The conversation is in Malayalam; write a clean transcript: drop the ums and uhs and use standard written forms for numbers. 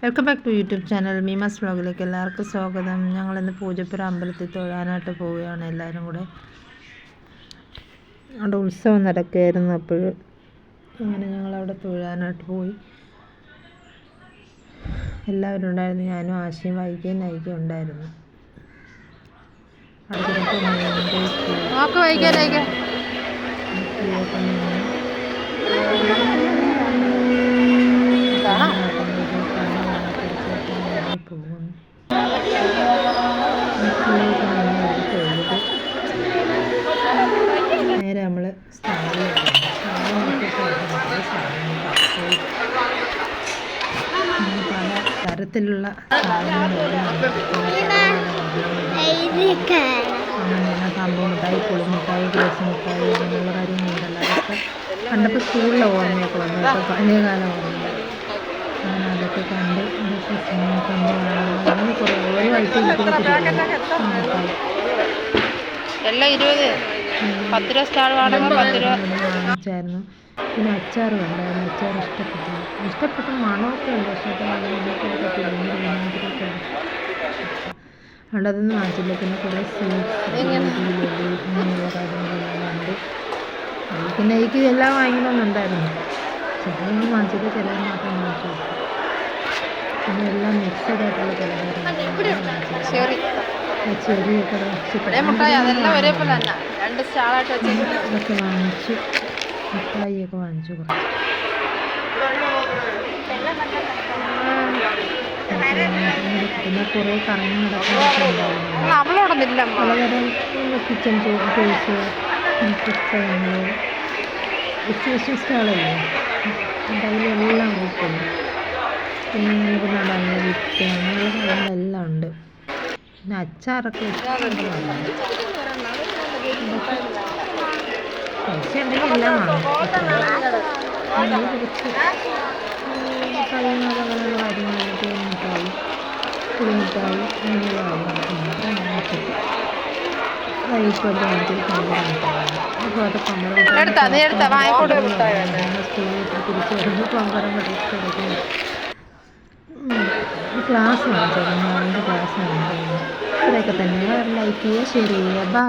Welcome back to YouTube channel മീമാസ് വ്ലോഗിലേക്ക് എല്ലാവർക്കും സ്വാഗതം. ഞങ്ങളിന്ന് പൂജപ്പുര അമ്പലത്തിൽ തൊഴാനായിട്ട് പോവുകയാണ് എല്ലാവരും കൂടെ. അവിടെ ഉത്സവം നടക്കുകയായിരുന്നു. അപ്പോൾ അങ്ങനെ ഞങ്ങളവിടെ തൊഴാനായിട്ട് പോയി. എല്ലാവരും ഉണ്ടായിരുന്നു. ഞാനും ആശയും വൈകിയും നയിക്കും ഉണ്ടായിരുന്നു. നേരെ നമ്മൾ പല തരത്തിലുള്ള സംഭവം മിഠായി, പുളിമിഠായി, ഗ്ലാസ് മിഠായി അങ്ങനെയുള്ള കാര്യങ്ങളുണ്ടല്ലോ. അതൊക്കെ കണ്ടപ്പോൾ സ്കൂളിലെ ഓർമ്മയൊക്കെ വന്നു. ഇപ്പോൾ പഴയ കാലം ഓർമ്മ. അങ്ങനെ അതൊക്കെ കണ്ട് അങ്ങനെ കുറേ ഓരോ ആയിട്ട് എല്ലാം 20 10 രൂപ സ്റ്റാൾ വാടക 10 രൂപ വാങ്ങിച്ചായിരുന്നു. പിന്നെ അച്ചാർ കണ്ടായിരുന്നു. അച്ചാർ ഇഷ്ടപ്പെട്ട മണമൊക്കെ ഉണ്ട്. പക്ഷേ അതുകൊണ്ട് അതൊന്നും വാങ്ങിച്ചില്ല. പിന്നെ കുറേ സ്വീറ്റ്സ് അങ്ങനെയുള്ള കാര്യങ്ങളെല്ലാം ഉണ്ട്. പിന്നെ എനിക്ക് എല്ലാം വാങ്ങിക്കണമെന്നുണ്ടായിരുന്നു. ചിലതൊന്നും വാങ്ങിച്ചിട്ട് ചിലത് മാത്രം വാങ്ങിച്ചു. പിന്നെ എല്ലാം മിക്സഡ് ആയിട്ടുള്ള ചെറിയൊക്കെ അതൊക്കെ വാങ്ങിച്ചു. മിഠായിയൊക്കെ വാങ്ങിച്ചു. പിന്നെ കുറേ കറങ്ങി നടക്കാനൊക്കെ ഉണ്ടായിരുന്നു. പലതരം കിച്ചൺ ടൂൾസ്, പുസ്തകങ്ങൾ, എക്സിബിഷൻ സ്റ്റാളല്ലേ, അതിലെല്ലാം ഉൾപ്പെടും. പിന്നെ നമുക്ക് നടന്ന് വിറ്റ് അങ്ങനെയുള്ള കാര്യങ്ങളെല്ലാം ഉണ്ട്. പിന്നെ അച്ചാറൊക്കെ പൈസ ഉണ്ടെങ്കിൽ എല്ലാം വാങ്ങും. നമ്മൾ കുറച്ച് കഴിയുന്നത് അങ്ങനെയുള്ള കാര്യങ്ങളൊക്കെ തേൻമിഠായി, പുളിമിഠായി അങ്ങനെയുള്ള കാര്യങ്ങളൊക്കെ വാങ്ങിച്ചിട്ട് വൈകിട്ടൊക്കെ വാങ്ങിച്ചിട്ട് പമ്പരം മിഠായി. അപ്പോൾ അത് പമ്പരം സ്കൂളിൽ തിരിച്ച് വരുമ്പോൾ പമ്പരം കിടക്കുന്നു. ക്ലാസ് വാങ്ങിച്ചു. ക്ലാസ് വാങ്ങിച്ചു. ഇത്രയൊക്കെ തന്നെ. ലൈക്ക് ചെയ്യുക, ഷെയർ ചെയ്യുക. ബൈ.